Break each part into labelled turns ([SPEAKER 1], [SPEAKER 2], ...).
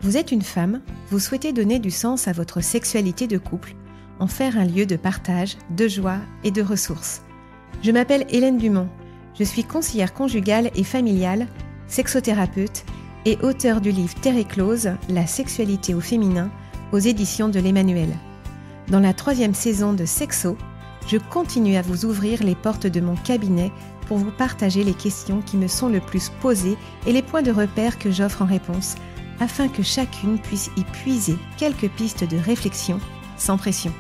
[SPEAKER 1] Vous êtes une femme, vous souhaitez donner du sens à votre sexualité de couple, en faire un lieu de partage, de joie et de ressources. Je m'appelle Hélène Dumont, je suis conseillère conjugale et familiale, sexothérapeute et auteure du livre Terre éclose, la sexualité au féminin, aux éditions de l'Emmanuel. Dans la 3e saison de Sexo, je continue à vous ouvrir les portes de mon cabinet pour vous partager les questions qui me sont le plus posées et les points de repère que j'offre en réponse, afin que chacune puisse y puiser quelques pistes de réflexion sans pression.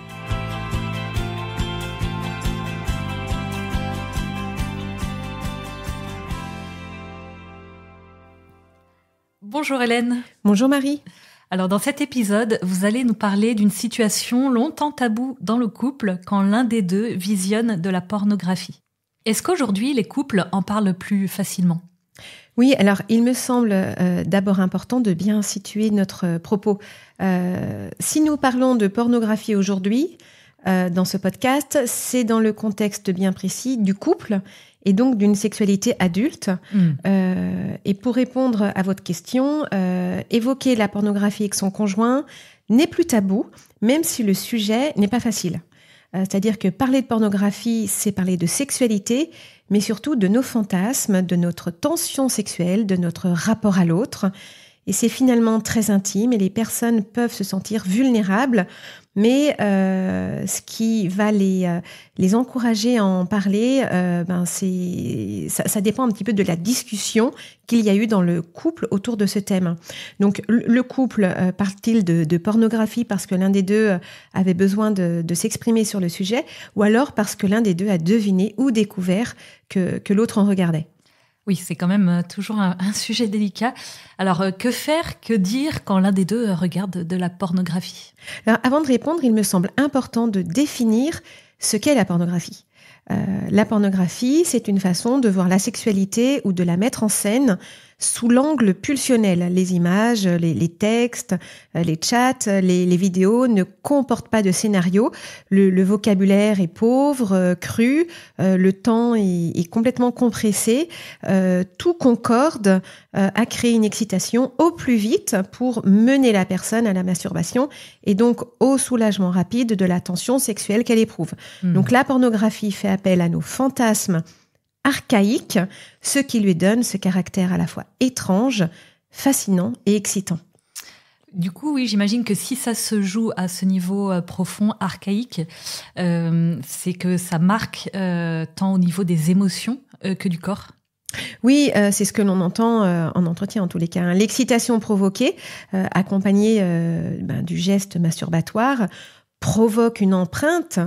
[SPEAKER 2] Bonjour Hélène.
[SPEAKER 1] Bonjour Marie.
[SPEAKER 2] Alors dans cet épisode, vous allez nous parler d'une situation longtemps taboue dans le couple quand l'un des deux visionne de la pornographie. Est-ce qu'aujourd'hui les couples en parlent plus facilement ?
[SPEAKER 1] Oui, alors il me semble d'abord important de bien situer notre propos. Si nous parlons de pornographie aujourd'hui, dans ce podcast, c'est dans le contexte bien précis du couple et donc d'une sexualité adulte. Et pour répondre à votre question, évoquer la pornographie avec son conjoint n'est plus tabou, même si le sujet n'est pas facile. C'est-à-dire que parler de pornographie, c'est parler de sexualité, mais surtout de nos fantasmes, de notre tension sexuelle, de notre rapport à l'autre. Et c'est finalement très intime et les personnes peuvent se sentir vulnérables, mais ce qui va les encourager à en parler, ça dépend un petit peu de la discussion qu'il y a eu dans le couple autour de ce thème. Donc le couple parle-t-il de pornographie parce que l'un des deux avait besoin de s'exprimer sur le sujet, ou alors parce que l'un des deux a deviné ou découvert que l'autre en regardait?
[SPEAKER 2] Oui, c'est quand même toujours un sujet délicat. Alors, que faire, que dire quand l'un des deux regarde de la pornographie ?
[SPEAKER 1] Alors, avant de répondre, il me semble important de définir ce qu'est la pornographie. La pornographie, c'est une façon de voir la sexualité ou de la mettre en scène sous l'angle pulsionnel. Les images, les textes, les chats, les vidéos ne comportent pas de scénario. Le vocabulaire est pauvre, cru, le temps est complètement compressé. Tout concorde à créer une excitation au plus vite pour mener la personne à la masturbation et donc au soulagement rapide de la tension sexuelle qu'elle éprouve. Donc la pornographie fait appel à nos fantasmes archaïque, ce qui lui donne ce caractère à la fois étrange, fascinant et excitant.
[SPEAKER 2] Du coup, oui, j'imagine que si ça se joue à ce niveau profond, archaïque, c'est que ça marque tant au niveau des émotions que du corps.
[SPEAKER 1] Oui, c'est ce que l'on entend en entretien en tous les cas. L'excitation provoquée, accompagnée du geste masturbatoire, provoque une empreinte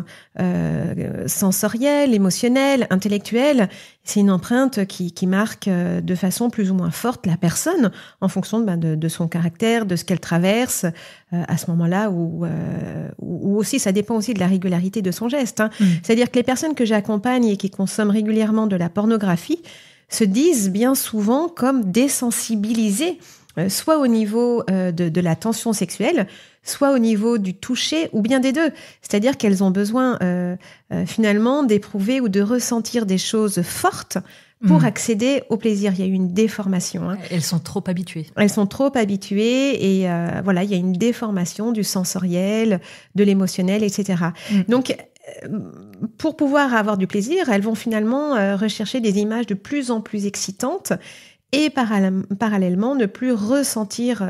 [SPEAKER 1] sensorielle, émotionnelle, intellectuelle. C'est une empreinte qui marque de façon plus ou moins forte la personne en fonction de son caractère, de ce qu'elle traverse à ce moment-là, ou aussi ça dépend aussi de la régularité de son geste. C'est-à-dire que les personnes que j'accompagne et qui consomment régulièrement de la pornographie se disent bien souvent comme désensibilisées, soit au niveau de la tension sexuelle, soit au niveau du toucher, ou bien des deux. C'est-à-dire qu'elles ont besoin finalement d'éprouver ou de ressentir des choses fortes pour accéder au plaisir. Il y a eu une déformation.
[SPEAKER 2] Elles sont trop habituées.
[SPEAKER 1] Elles sont trop habituées et voilà, il y a une déformation du sensoriel, de l'émotionnel, etc. Donc, pour pouvoir avoir du plaisir, elles vont finalement rechercher des images de plus en plus excitantes et parallèlement ne plus ressentir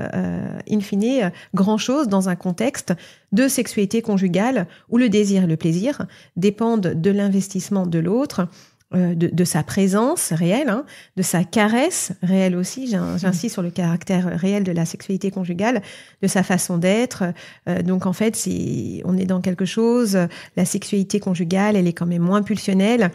[SPEAKER 1] in fine grand-chose dans un contexte de sexualité conjugale où le désir et le plaisir dépendent de l'investissement de l'autre, de sa présence réelle, de sa caresse réelle aussi, j'insiste sur le caractère réel de la sexualité conjugale, de sa façon d'être. Donc en fait, on est dans quelque chose, la sexualité conjugale, elle est quand même moins pulsionnelle.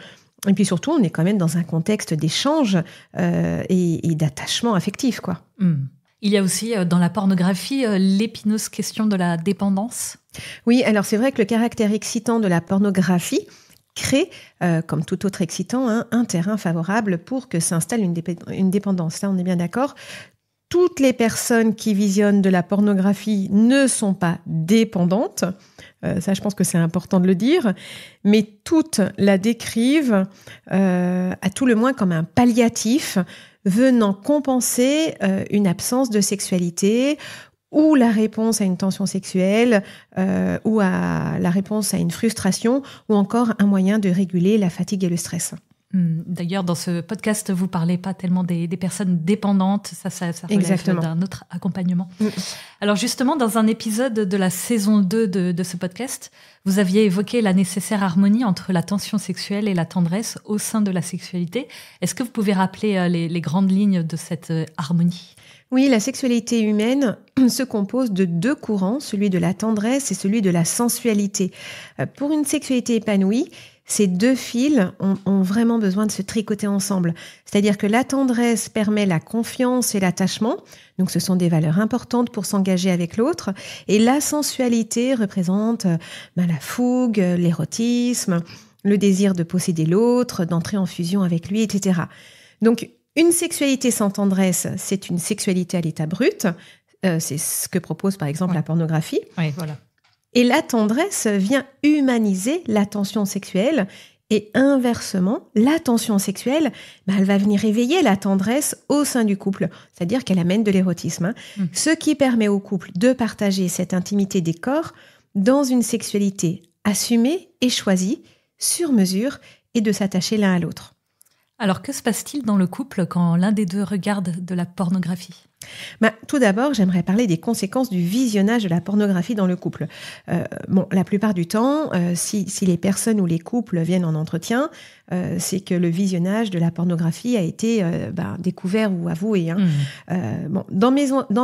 [SPEAKER 1] Et puis surtout, on est quand même dans un contexte d'échange et d'attachement affectif, quoi.
[SPEAKER 2] Il y a aussi dans la pornographie l'épineuse question de la dépendance.
[SPEAKER 1] Oui, alors c'est vrai que le caractère excitant de la pornographie crée, comme tout autre excitant, un terrain favorable pour que s'installe une dépendance. Là, on est bien d'accord. Toutes les personnes qui visionnent de la pornographie ne sont pas dépendantes. Ça, je pense que c'est important de le dire. Mais toutes la décrivent, à tout le moins, comme un palliatif venant compenser une absence de sexualité ou la réponse à une tension sexuelle, ou à la réponse à une frustration, ou encore un moyen de réguler la fatigue et le stress.
[SPEAKER 2] D'ailleurs, dans ce podcast, vous parlez pas tellement des personnes dépendantes, ça relève d'un autre accompagnement. Alors justement, dans un épisode de la saison 2 de ce podcast, vous aviez évoqué la nécessaire harmonie entre la tension sexuelle et la tendresse au sein de la sexualité. Est-ce que vous pouvez rappeler les grandes lignes de cette harmonie ?
[SPEAKER 1] Oui, la sexualité humaine se compose de 2 courants, celui de la tendresse et celui de la sensualité. Pour une sexualité épanouie, ces 2 fils ont vraiment besoin de se tricoter ensemble. C'est-à-dire que la tendresse permet la confiance et l'attachement, donc ce sont des valeurs importantes pour s'engager avec l'autre, et la sensualité représente la fougue, l'érotisme, le désir de posséder l'autre, d'entrer en fusion avec lui, etc. Donc, une sexualité sans tendresse, c'est une sexualité à l'état brut. C'est ce que propose par exemple la pornographie.
[SPEAKER 2] Oui, voilà.
[SPEAKER 1] Et la tendresse vient humaniser la tension sexuelle. Et inversement, la tension sexuelle, elle va venir éveiller la tendresse au sein du couple. C'est-à-dire qu'elle amène de l'érotisme. Ce qui permet au couple de partager cette intimité des corps dans une sexualité assumée et choisie, sur mesure, et de s'attacher l'un à l'autre.
[SPEAKER 2] Alors, que se passe-t-il dans le couple quand l'un des deux regarde de la pornographie ?
[SPEAKER 1] Tout d'abord, j'aimerais parler des conséquences du visionnage de la pornographie dans le couple. La plupart du temps, si les personnes ou les couples viennent en entretien, c'est que le visionnage de la pornographie a été découvert ou avoué. Dans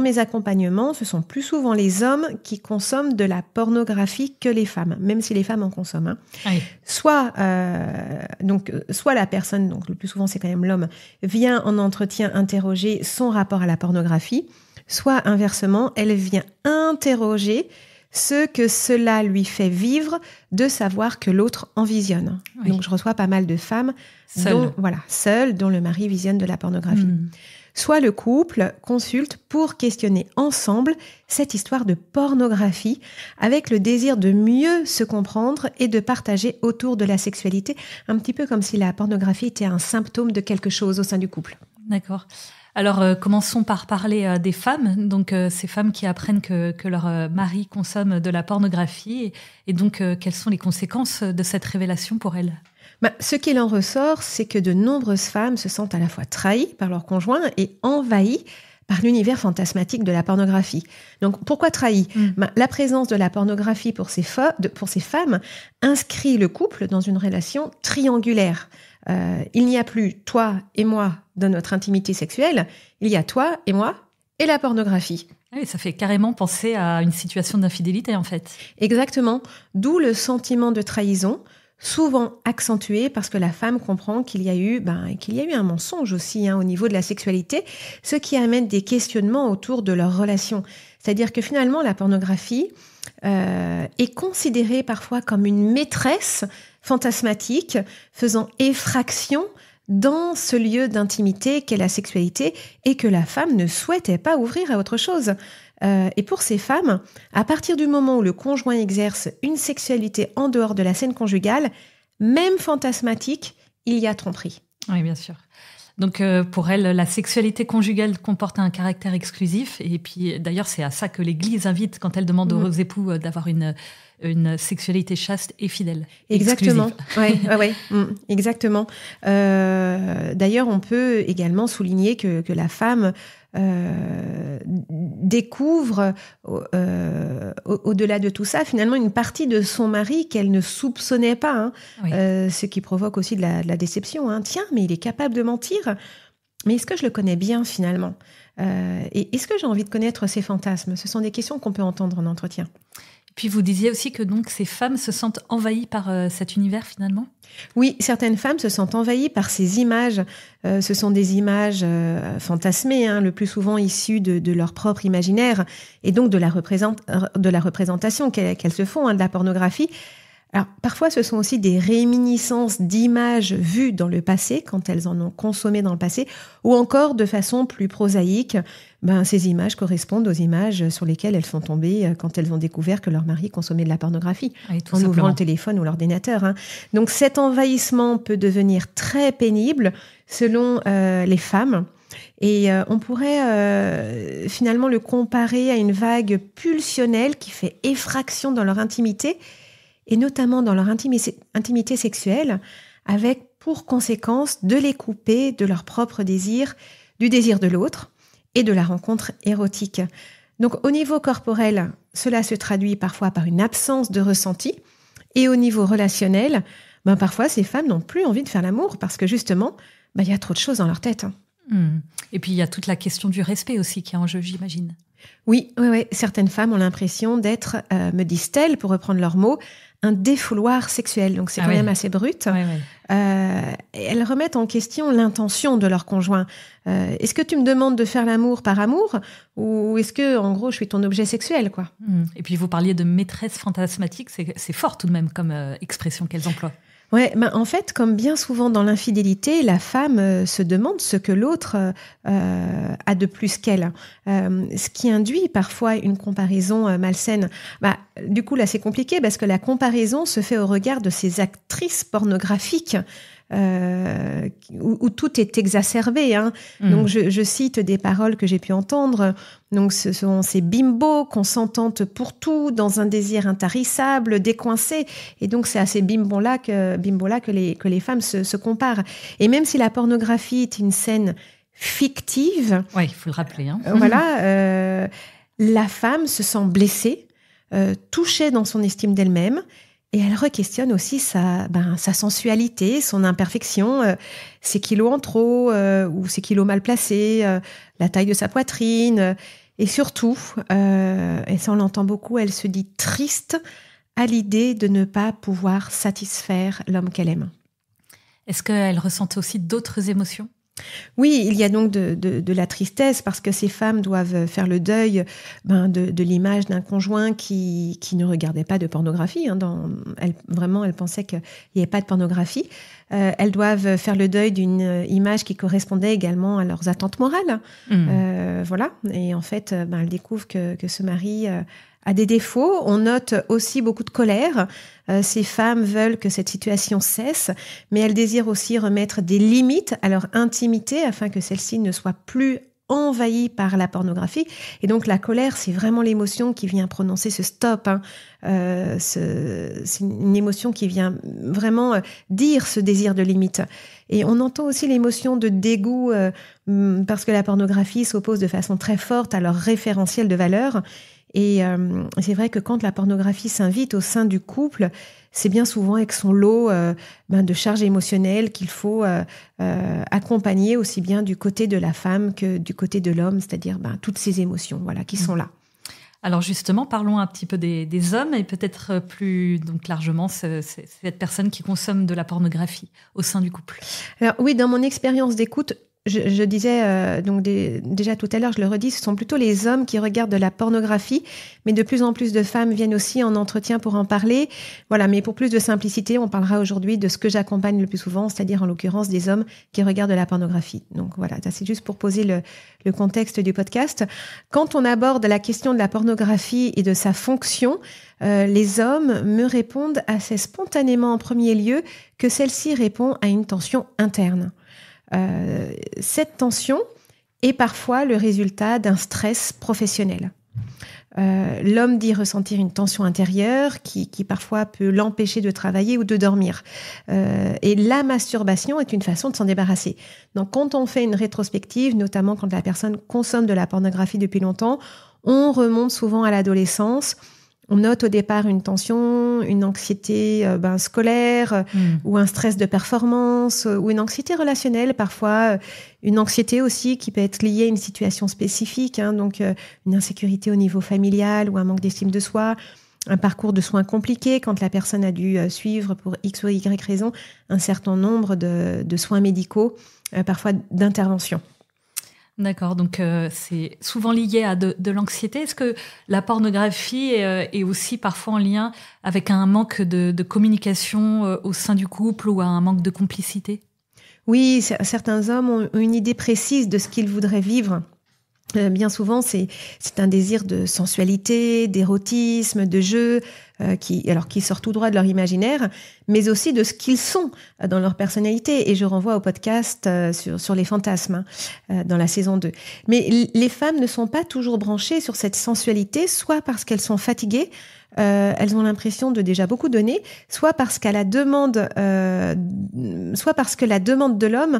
[SPEAKER 1] mes accompagnements, ce sont plus souvent les hommes qui consomment de la pornographie que les femmes, même si les femmes en consomment. Oui. Soit la personne, donc le plus souvent c'est quand même l'homme, vient en entretien interroger son rapport à la pornographie, soit inversement, elle vient interroger ce que cela lui fait vivre de savoir que l'autre en visionne. Oui. Donc je reçois pas mal de femmes seules dont le mari visionne de la pornographie. Soit le couple consulte pour questionner ensemble cette histoire de pornographie avec le désir de mieux se comprendre et de partager autour de la sexualité, un petit peu comme si la pornographie était un symptôme de quelque chose au sein du couple.
[SPEAKER 2] D'accord. Alors, commençons par parler des femmes, donc ces femmes qui apprennent que leur mari consomme de la pornographie, et donc quelles sont les conséquences de cette révélation pour elles ?
[SPEAKER 1] Ce qu'il en ressort, c'est que de nombreuses femmes se sentent à la fois trahies par leur conjoint et envahies par l'univers fantasmatique de la pornographie. Donc, pourquoi trahies ? La présence de la pornographie pour ces femmes inscrit le couple dans une relation triangulaire. Il n'y a plus toi et moi dans notre intimité sexuelle, il y a toi et moi et la pornographie.
[SPEAKER 2] Oui, ça fait carrément penser à une situation d'infidélité en fait.
[SPEAKER 1] Exactement, d'où le sentiment de trahison, souvent accentué parce que la femme comprend qu'il y a eu un mensonge aussi au niveau de la sexualité, ce qui amène des questionnements autour de leur relation. C'est-à-dire que finalement, la pornographie est considérée parfois comme une maîtresse fantasmatique, faisant effraction dans ce lieu d'intimité qu'est la sexualité et que la femme ne souhaitait pas ouvrir à autre chose. Et pour ces femmes, à partir du moment où le conjoint exerce une sexualité en dehors de la scène conjugale, même fantasmatique, il y a tromperie.
[SPEAKER 2] Oui, bien sûr. Donc pour elle, la sexualité conjugale comporte un caractère exclusif. Et puis d'ailleurs, c'est à ça que l'Église invite quand elle demande aux époux d'avoir une sexualité chaste et fidèle.
[SPEAKER 1] Exactement. Oui, exactement. D'ailleurs, on peut également souligner que la femme découvre au-delà de tout ça finalement une partie de son mari qu'elle ne soupçonnait pas, ce qui provoque aussi de la déception. Tiens, mais il est capable de mentir, mais est-ce que je le connais bien finalement, et est-ce que j'ai envie de connaître ses fantasmes? Ce sont des questions qu'on peut entendre en entretien.
[SPEAKER 2] Puis vous disiez aussi que donc ces femmes se sentent envahies par cet univers finalement ?
[SPEAKER 1] Oui, certaines femmes se sentent envahies par ces images. Ce sont des images fantasmées, le plus souvent issues de leur propre imaginaire et donc de la représentation qu'elles se font de la pornographie. Alors, parfois, ce sont aussi des réminiscences d'images vues dans le passé, quand elles en ont consommé dans le passé, ou encore de façon plus prosaïque, ces images correspondent aux images sur lesquelles elles sont tombées quand elles ont découvert que leur mari consommait de la pornographie, en ouvrant le téléphone ou l'ordinateur. Donc, cet envahissement peut devenir très pénible selon les femmes. Et on pourrait finalement le comparer à une vague pulsionnelle qui fait effraction dans leur intimité, et notamment dans leur intimité sexuelle, avec pour conséquence de les couper de leur propre désir, du désir de l'autre et de la rencontre érotique. Donc au niveau corporel, cela se traduit parfois par une absence de ressenti, et au niveau relationnel, parfois ces femmes n'ont plus envie de faire l'amour parce que justement, y a trop de choses dans leur tête.
[SPEAKER 2] Et puis il y a toute la question du respect aussi qui est en jeu, j'imagine.
[SPEAKER 1] Oui, certaines femmes ont l'impression d'être, me disent-elles, pour reprendre leurs mots, un défouloir sexuel. Donc c'est quand même assez brut. Elles remettent en question l'intention de leur conjoint. Est-ce que tu me demandes de faire l'amour par amour, ou est-ce que, en gros, je suis ton objet sexuel, quoi?
[SPEAKER 2] Et puis vous parliez de maîtresse fantasmatique, c'est fort tout de même comme expression qu'elles emploient.
[SPEAKER 1] Ouais, en fait, comme bien souvent dans l'infidélité, la femme se demande ce que l'autre a de plus qu'elle, ce qui induit parfois une comparaison malsaine. Du coup, là, c'est compliqué parce que la comparaison se fait au regard de ces actrices pornographiques où tout est exacerbé. Donc, je cite des paroles que j'ai pu entendre. Donc, ce sont ces bimbos consentantes pour tout, dans un désir intarissable, décoincé. Et donc, c'est à ces bimbos-là que les femmes se comparent. Et même si la pornographie est une scène fictive...
[SPEAKER 2] Oui, il faut le rappeler.
[SPEAKER 1] La femme se sent blessée, touchée dans son estime d'elle-même. Et elle re-questionne aussi sa sensualité, son imperfection, ses kilos en trop ou ses kilos mal placés, la taille de sa poitrine. Et surtout, et ça on l'entend beaucoup, elle se dit triste à l'idée de ne pas pouvoir satisfaire l'homme qu'elle aime.
[SPEAKER 2] Est-ce qu'elle ressent aussi d'autres émotions ?
[SPEAKER 1] Oui, il y a donc de la tristesse parce que ces femmes doivent faire le deuil de l'image d'un conjoint qui ne regardait pas de pornographie. Elle pensait qu'il n'y avait pas de pornographie. Elles doivent faire le deuil d'une image qui correspondait également à leurs attentes morales. Et en fait, elles découvrent que ce mari a des défauts. On note aussi beaucoup de colère. Ces femmes veulent que cette situation cesse, mais elles désirent aussi remettre des limites à leur intimité afin que celle-ci ne soit plus envahie par la pornographie. Et donc la colère, c'est vraiment l'émotion qui vient prononcer ce stop. C'est une émotion qui vient vraiment dire ce désir de limite. Et on entend aussi l'émotion de dégoût parce que la pornographie s'oppose de façon très forte à leur référentiel de valeur. Et c'est vrai que quand la pornographie s'invite au sein du couple, c'est bien souvent avec son lot de charges émotionnelles qu'il faut accompagner aussi bien du côté de la femme que du côté de l'homme, c'est-à-dire toutes ces émotions qui sont là.
[SPEAKER 2] Alors justement, parlons un petit peu des hommes et peut-être plus donc largement cette personne qui consomme de la pornographie au sein du couple.
[SPEAKER 1] Alors oui, dans mon expérience d'écoute, je disais déjà tout à l'heure, je le redis, ce sont plutôt les hommes qui regardent de la pornographie, mais de plus en plus de femmes viennent aussi en entretien pour en parler. Voilà, mais pour plus de simplicité, on parlera aujourd'hui de ce que j'accompagne le plus souvent, c'est-à-dire en l'occurrence des hommes qui regardent de la pornographie. Donc voilà, ça c'est juste pour poser le contexte du podcast. Quand on aborde la question de la pornographie et de sa fonction, les hommes me répondent assez spontanément en premier lieu que celle-ci répond à une tension interne. Cette tension est parfois le résultat d'un stress professionnel. L'homme dit ressentir une tension intérieure qui parfois peut l'empêcher de travailler ou de dormir. Et la masturbation est une façon de s'en débarrasser. Donc quand on fait une rétrospective, notamment quand la personne consomme de la pornographie depuis longtemps, on remonte souvent à l'adolescence. On note au départ une tension, une anxiété scolaire ou un stress de performance ou une anxiété relationnelle, parfois une anxiété aussi qui peut être liée à une situation spécifique, donc une insécurité au niveau familial ou un manque d'estime de soi, un parcours de soins compliqué quand la personne a dû suivre pour X ou Y raison un certain nombre de soins médicaux, parfois d'intervention.
[SPEAKER 2] D'accord, donc c'est souvent lié à de l'anxiété. Est-ce que la pornographie est aussi parfois en lien avec un manque de communication au sein du couple ou un manque de complicité ?
[SPEAKER 1] Oui, certains hommes ont une idée précise de ce qu'ils voudraient vivre. Bien souvent, c'est un désir de sensualité, d'érotisme, de jeu, qui sortent tout droit de leur imaginaire, mais aussi de ce qu'ils sont dans leur personnalité. Et je renvoie au podcast sur les fantasmes dans la saison 2. Mais les femmes ne sont pas toujours branchées sur cette sensualité, soit parce qu'elles sont fatiguées, elles ont l'impression de déjà beaucoup donner, soit parce que la demande de l'homme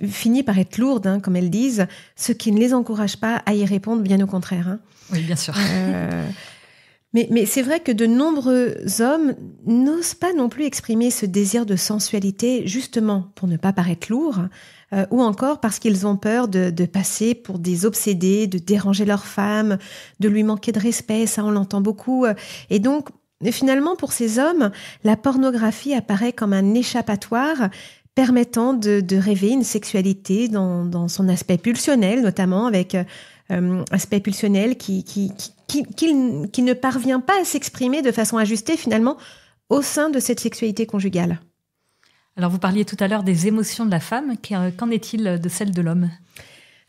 [SPEAKER 1] finit par être lourde, comme elles disent, ce qui ne les encourage pas à y répondre, bien au contraire.
[SPEAKER 2] Oui, bien sûr.
[SPEAKER 1] Mais c'est vrai que de nombreux hommes n'osent pas non plus exprimer ce désir de sensualité, justement pour ne pas paraître lourds, ou encore parce qu'ils ont peur de passer pour des obsédés, de déranger leur femme, de lui manquer de respect, ça on l'entend beaucoup. Et donc, finalement, pour ces hommes, la pornographie apparaît comme un échappatoire permettant de rêver une sexualité dans son aspect pulsionnel, notamment avec aspect pulsionnel qui ne parvient pas à s'exprimer de façon ajustée finalement au sein de cette sexualité conjugale.
[SPEAKER 2] Alors vous parliez tout à l'heure des émotions de la femme, qu'en est-il de celles de l'homme ?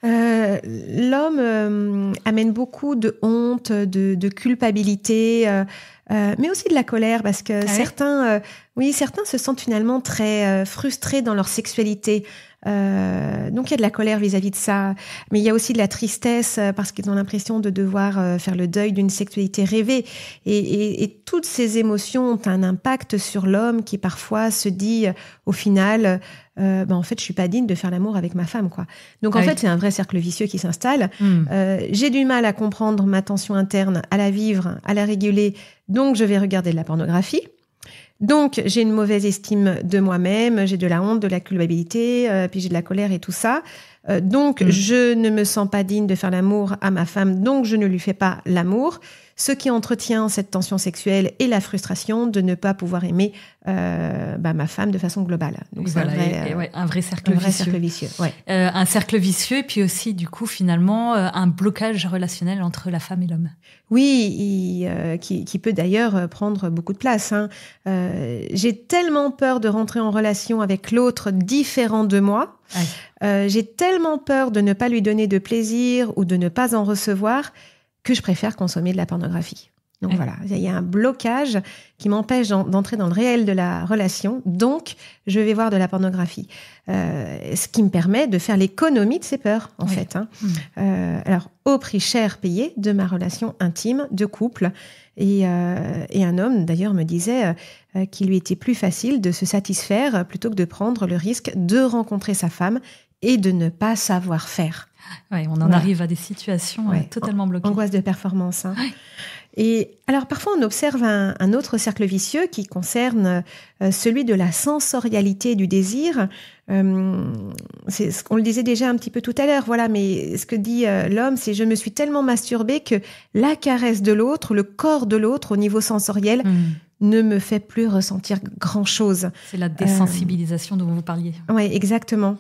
[SPEAKER 1] L'homme amène beaucoup de honte, de culpabilité, mais aussi de la colère, parce que certains se sentent finalement très frustrés dans leur sexualité. Donc il y a de la colère vis-à-vis de ça, mais il y a aussi de la tristesse parce qu'ils ont l'impression de devoir faire le deuil d'une sexualité rêvée. Et toutes ces émotions ont un impact sur l'homme qui parfois se dit au final en fait je suis pas digne de faire l'amour avec ma femme, quoi. Donc en fait c'est un vrai cercle vicieux qui s'installe. J'ai du mal à comprendre ma tension interne, à la vivre, à la réguler, donc je vais regarder de la pornographie. Donc, j'ai une mauvaise estime de moi-même, j'ai de la honte, de la culpabilité, puis j'ai de la colère et tout ça. Donc, je ne me sens pas digne de faire l'amour à ma femme, donc je ne lui fais pas l'amour. Ce qui entretient cette tension sexuelle et la frustration de ne pas pouvoir aimer ma femme de façon globale. Donc,
[SPEAKER 2] voilà, un vrai cercle vicieux.
[SPEAKER 1] Ouais.
[SPEAKER 2] Un cercle vicieux, et puis aussi, du coup, finalement, un blocage relationnel entre la femme et l'homme.
[SPEAKER 1] Oui, qui peut d'ailleurs prendre beaucoup de place. J'ai tellement peur de rentrer en relation avec l'autre différent de moi. J'ai tellement peur de ne pas lui donner de plaisir ou de ne pas en recevoir que je préfère consommer de la pornographie. Donc voilà, il y a un blocage qui m'empêche d'entrer dans le réel de la relation. Donc, je vais voir de la pornographie. Ce qui me permet de faire l'économie de ces peurs, en fait. Alors, au prix cher payé de ma relation intime, de couple. Et un homme, d'ailleurs, me disait qu'il lui était plus facile de se satisfaire plutôt que de prendre le risque de rencontrer sa femme et de ne pas savoir faire.
[SPEAKER 2] Ouais, on en arrive à des situations totalement bloquées.
[SPEAKER 1] Angoisse de performance. Et alors, parfois, on observe un autre cercle vicieux qui concerne celui de la sensorialité du désir. On le disait déjà un petit peu tout à l'heure, voilà, mais ce que dit l'homme, c'est « je me suis tellement masturbée que la caresse de l'autre, le corps de l'autre au niveau sensoriel ne me fait plus ressentir grand-chose ».
[SPEAKER 2] C'est la désensibilisation dont vous parliez.
[SPEAKER 1] Oui, exactement.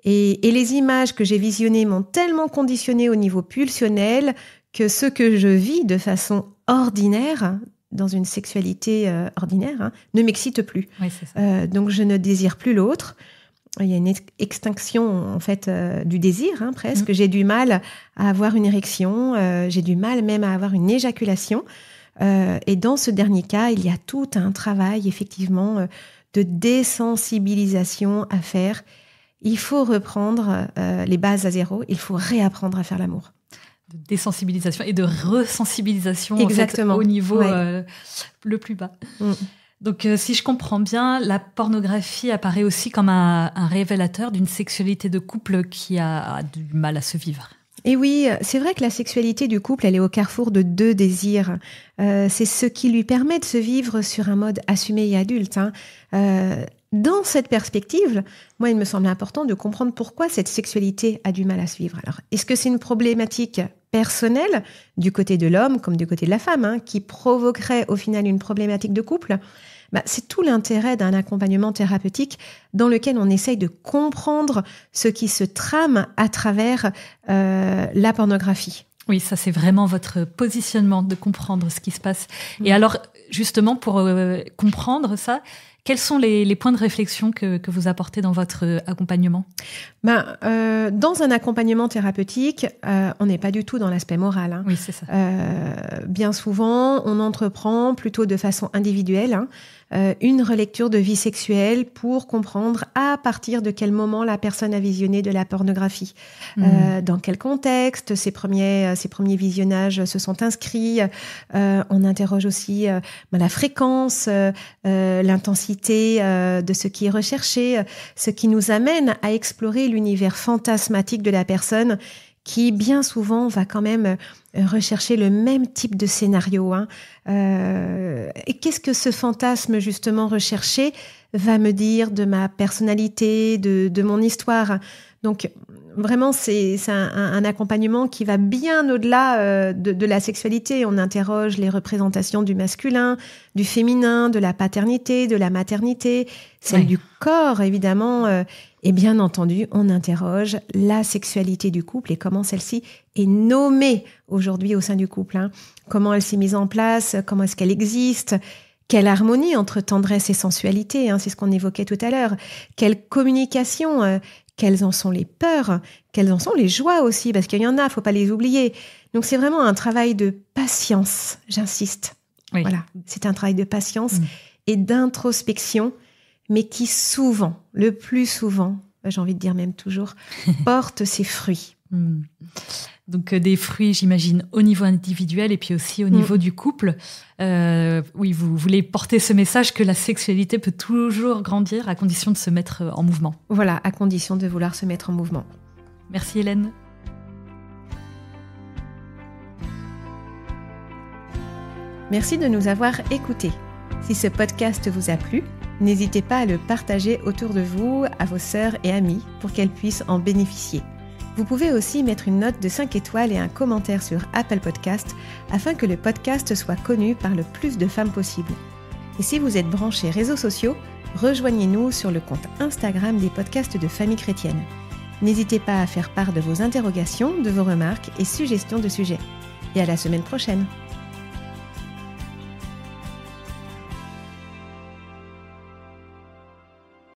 [SPEAKER 1] Et les images que j'ai visionnées m'ont tellement conditionnée au niveau pulsionnel que ce que je vis de façon ordinaire, dans une sexualité ordinaire, ne m'excite plus.
[SPEAKER 2] Oui, c'est ça.
[SPEAKER 1] Donc je ne désire plus l'autre. Il y a une extinction en fait du désir, presque. J'ai du mal à avoir une érection, j'ai du mal même à avoir une éjaculation. Et dans ce dernier cas, il y a tout un travail effectivement de désensibilisation à faire. Il faut reprendre les bases à zéro, il faut réapprendre à faire l'amour.
[SPEAKER 2] De désensibilisation et de resensibilisation
[SPEAKER 1] exactement.
[SPEAKER 2] En fait, au niveau le plus bas. Donc, si je comprends bien, la pornographie apparaît aussi comme un révélateur d'une sexualité de couple qui a du mal à se vivre.
[SPEAKER 1] Et oui, c'est vrai que la sexualité du couple, elle est au carrefour de deux désirs. C'est ce qui lui permet de se vivre sur un mode assumé et adulte. Dans cette perspective, moi, il me semble important de comprendre pourquoi cette sexualité a du mal à se vivre. Alors, est-ce que c'est une problématique personnelle du côté de l'homme comme du côté de la femme, qui provoquerait au final une problématique de couple ? C'est tout l'intérêt d'un accompagnement thérapeutique dans lequel on essaye de comprendre ce qui se trame à travers la pornographie.
[SPEAKER 2] Oui, ça c'est vraiment votre positionnement, de comprendre ce qui se passe. Et alors, justement, pour comprendre ça, Quels sont les points de réflexion que vous apportez dans votre accompagnement ?
[SPEAKER 1] Dans un accompagnement thérapeutique, on n'est pas du tout dans l'aspect moral. Hein.
[SPEAKER 2] Oui, c'est ça.
[SPEAKER 1] Bien souvent, on entreprend plutôt de façon individuelle une relecture de vie sexuelle pour comprendre à partir de quel moment la personne a visionné de la pornographie. Dans quel contexte ces premiers visionnages se sont inscrits. On interroge aussi la fréquence, l'intensité de ce qui est recherché, ce qui nous amène à explorer l'univers fantasmatique de la personne qui, bien souvent, va quand même rechercher le même type de scénario. Et qu'est-ce que ce fantasme, justement, recherché va me dire de ma personnalité, de mon histoire ? Donc, vraiment, c'est un accompagnement qui va bien au-delà de la sexualité. On interroge les représentations du masculin, du féminin, de la paternité, de la maternité, celle du corps, évidemment. Et bien entendu, on interroge la sexualité du couple et comment celle-ci est nommée aujourd'hui au sein du couple. Comment elle s'est mise en place, comment est-ce qu'elle existe, quelle harmonie entre tendresse et sensualité, c'est ce qu'on évoquait tout à l'heure. Quelle communication, quelles en sont les peurs, quelles en sont les joies aussi, parce qu'il y en a, faut pas les oublier. Donc c'est vraiment un travail de patience, j'insiste. Oui. Voilà, c'est un travail de patience et d'introspection, mais qui souvent, le plus souvent, j'ai envie de dire même toujours, porte ses fruits.
[SPEAKER 2] Donc des fruits, j'imagine, au niveau individuel et puis aussi au niveau du couple. Oui, vous voulez porter ce message que la sexualité peut toujours grandir à condition de se mettre en mouvement.
[SPEAKER 1] Voilà, à condition de vouloir se mettre en mouvement.
[SPEAKER 2] Merci Hélène.
[SPEAKER 1] Merci de nous avoir écoutés. Si ce podcast vous a plu, n'hésitez pas à le partager autour de vous, à vos sœurs et amis, pour qu'elles puissent en bénéficier. Vous pouvez aussi mettre une note de 5 étoiles et un commentaire sur Apple Podcast afin que le podcast soit connu par le plus de femmes possible. Et si vous êtes branchés réseaux sociaux, rejoignez-nous sur le compte Instagram des podcasts de Famille Chrétienne. N'hésitez pas à faire part de vos interrogations, de vos remarques et suggestions de sujets. Et à la semaine prochaine.